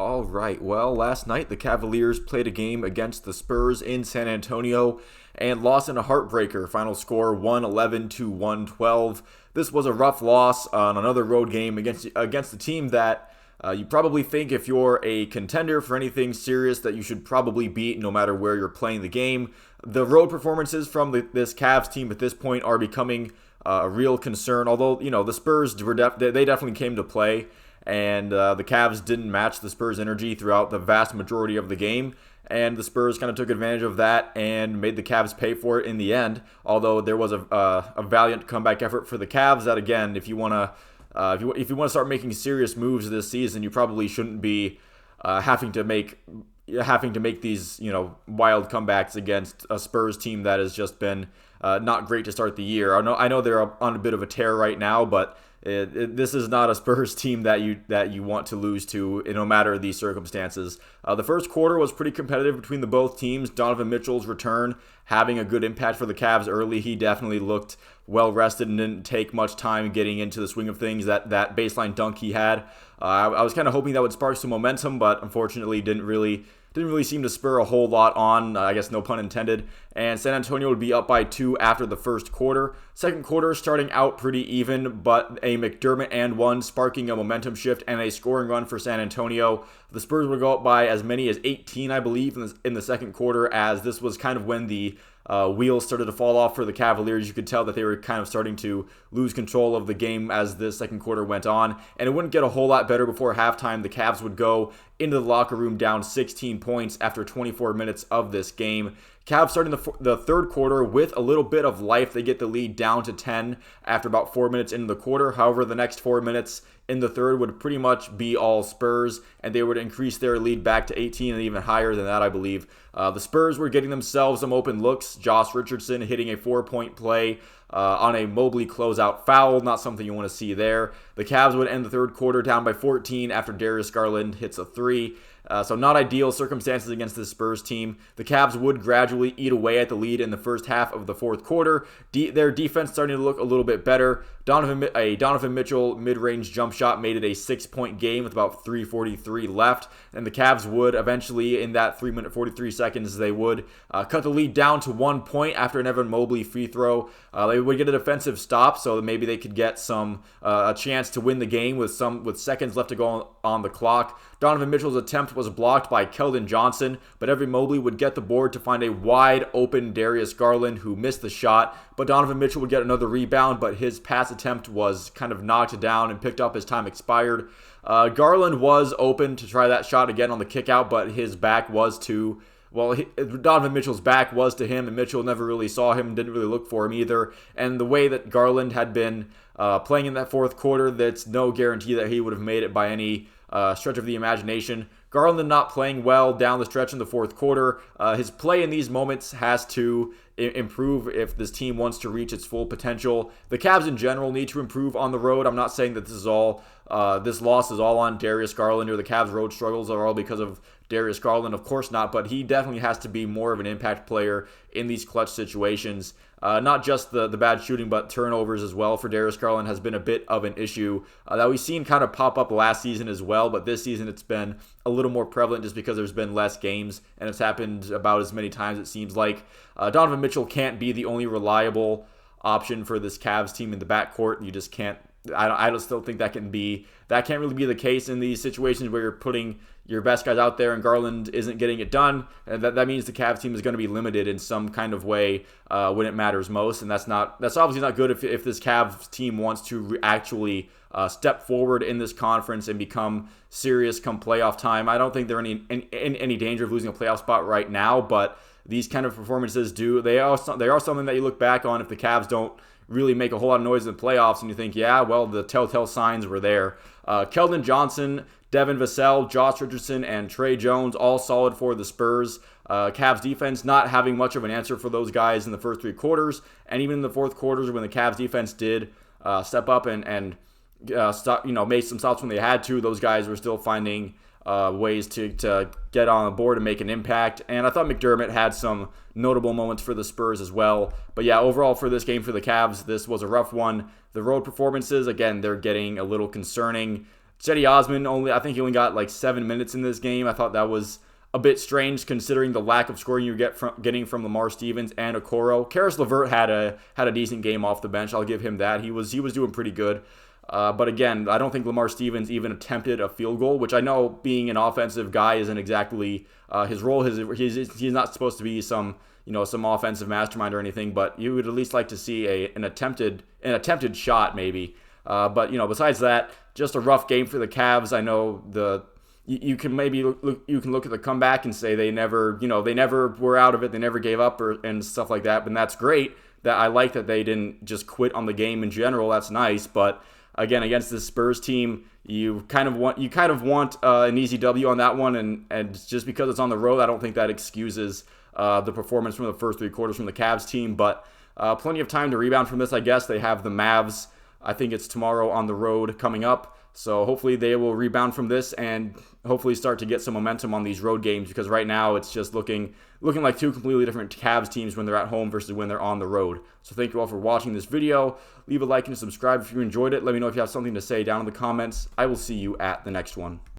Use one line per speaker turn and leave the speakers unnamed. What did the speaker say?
All right. Well, last night the Cavaliers played a game against the Spurs in San Antonio and lost in a heartbreaker. Final score 111 to 112. This was a rough loss on another road game against a team that you probably think if you're a contender for anything serious that you should probably beat no matter where you're playing the game. The road performances from this Cavs team at this point are becoming a real concern. Although, the Spurs they definitely came to play. And the Cavs didn't match the Spurs' energy throughout the vast majority of the game. And the Spurs kind of took advantage of that and made the Cavs pay for it in the end. Although there was a valiant comeback effort for the Cavs. That again, if you want to start making serious moves this season, you probably shouldn't be having to make these wild comebacks against a Spurs team that has just been not great to start the year. I know they're on a bit of a tear right now, but this is not a Spurs team that you want to lose to, no matter the circumstances. The first quarter was pretty competitive between the both teams. Donovan Mitchell's return having a good impact for the Cavs early. He definitely looked well rested and didn't take much time getting into the swing of things. That baseline dunk he had, I was kind of hoping that would spark some momentum, but unfortunately didn't really seem to spur a whole lot on, I guess no pun intended, and San Antonio would be up by 2 after the first quarter. Second quarter starting out pretty even, but a McDermott and one sparking a momentum shift and a scoring run for San Antonio. The Spurs would go up by as many as 18, I believe, in the second quarter, as this was kind of when the wheels started to fall off for the Cavaliers. You could tell that they were kind of starting to lose control of the game as the second quarter went on, and it wouldn't get a whole lot better before halftime. The Cavs would go into the locker room down 16 points after 24 minutes of this game. Cavs starting the third quarter with a little bit of life. They get the lead down to 10 after about 4 minutes into the quarter. However, the next 4 minutes in the third would pretty much be all Spurs, and they would increase their lead back to 18 and even higher than that, I believe. The Spurs were getting themselves some open looks. Josh Richardson hitting a 4-point play on a Mobley closeout foul. Not something you want to see there. The Cavs would end the third quarter down by 14 after Darius Garland hits a 3. So not ideal circumstances against the Spurs team. The Cavs would gradually eat away at the lead in the first half of the fourth quarter. Their defense starting to look a little bit better. Donovan Mitchell mid-range jump shot made it a 6-point game with about 3:43 left. And the Cavs would eventually, in that 3 minute 43 seconds, they would cut the lead down to 1 point after an Evan Mobley free throw. They would get a defensive stop, so maybe they could get a chance to win the game with seconds left to go on the clock. Donovan Mitchell's attempt was blocked by Keldon Johnson, but Evan Mobley would get the board to find a wide open Darius Garland, who missed the shot. But Donovan Mitchell would get another rebound, but his pass attempt was kind of knocked down and picked up as time expired. Garland was open to try that shot again on the kickout, but his back was to Donovan Mitchell's back was to him, and Mitchell never really saw him, didn't really look for him either. And the way that Garland had been playing in that fourth quarter, that's no guarantee that he would have made it by any stretch of the imagination. Garland not playing well down the stretch in the fourth quarter. His play in these moments has to improve if this team wants to reach its full potential. The Cavs in general need to improve on the road. I'm not saying that this loss is all on Darius Garland, or the Cavs' road struggles are all because of Darius Garland. Of course not, but he definitely has to be more of an impact player in these clutch situations. Not just the bad shooting, but turnovers as well for Darius Garland has been a bit of an issue that we've seen kind of pop up last season as well, but this season it's been a little more prevalent just because there's been less games, and it's happened about as many times it seems like. Donovan Mitchell can't be the only reliable option for this Cavs team in the backcourt. You just can't. I still think that can't really be the case in these situations where you're putting your best guys out there and Garland isn't getting it done. And that means the Cavs team is going to be limited in some kind of way when it matters most, and that's obviously not good if this Cavs team wants to actually step forward in this conference and become serious come playoff time. I don't think they're in any danger of losing a playoff spot right now, but these kind of performances they are something that you look back on if the Cavs don't really make a whole lot of noise in the playoffs, and you think, yeah, well, the telltale signs were there. Keldon Johnson, Devin Vassell, Josh Richardson, and Trey Jones, all solid for the Spurs. Cavs defense not having much of an answer for those guys in the first 3 quarters, and even in the fourth quarters when the Cavs defense did step up and made some stops when they had to, those guys were still finding ways to get on the board and make an impact. And I thought McDermott had some notable moments for the Spurs as well. But yeah, overall for this game for the Cavs, this was a rough one. The road performances, again, they're getting a little concerning. Cedi Osman, I think he only got like 7 minutes in this game. I thought that was a bit strange considering the lack of scoring you getting from Lamar Stevens and Okoro. Karis LeVert had a decent game off the bench. I'll give him that. He was doing pretty good. But again, I don't think Lamar Stevens even attempted a field goal, which I know being an offensive guy isn't exactly his role. He's not supposed to be some offensive mastermind or anything, but you would at least like to see an attempted shot maybe. But besides that, just a rough game for the Cavs. I know you can look at the comeback and say they never were out of it, they never gave up and stuff like that. But that's great. That I like that they didn't just quit on the game in general. That's nice, but again, against this Spurs team, you kind of want an easy W on that one, and just because it's on the road, I don't think that excuses the performance from the first 3 quarters from the Cavs team. But plenty of time to rebound from this, I guess. They have the Mavs. I think it's tomorrow on the road coming up. So hopefully they will rebound from this and hopefully start to get some momentum on these road games, because right now it's just looking like 2 completely different Cavs teams when they're at home versus when they're on the road. So thank you all for watching this video. Leave a like and subscribe if you enjoyed it. Let me know if you have something to say down in the comments. I will see you at the next one.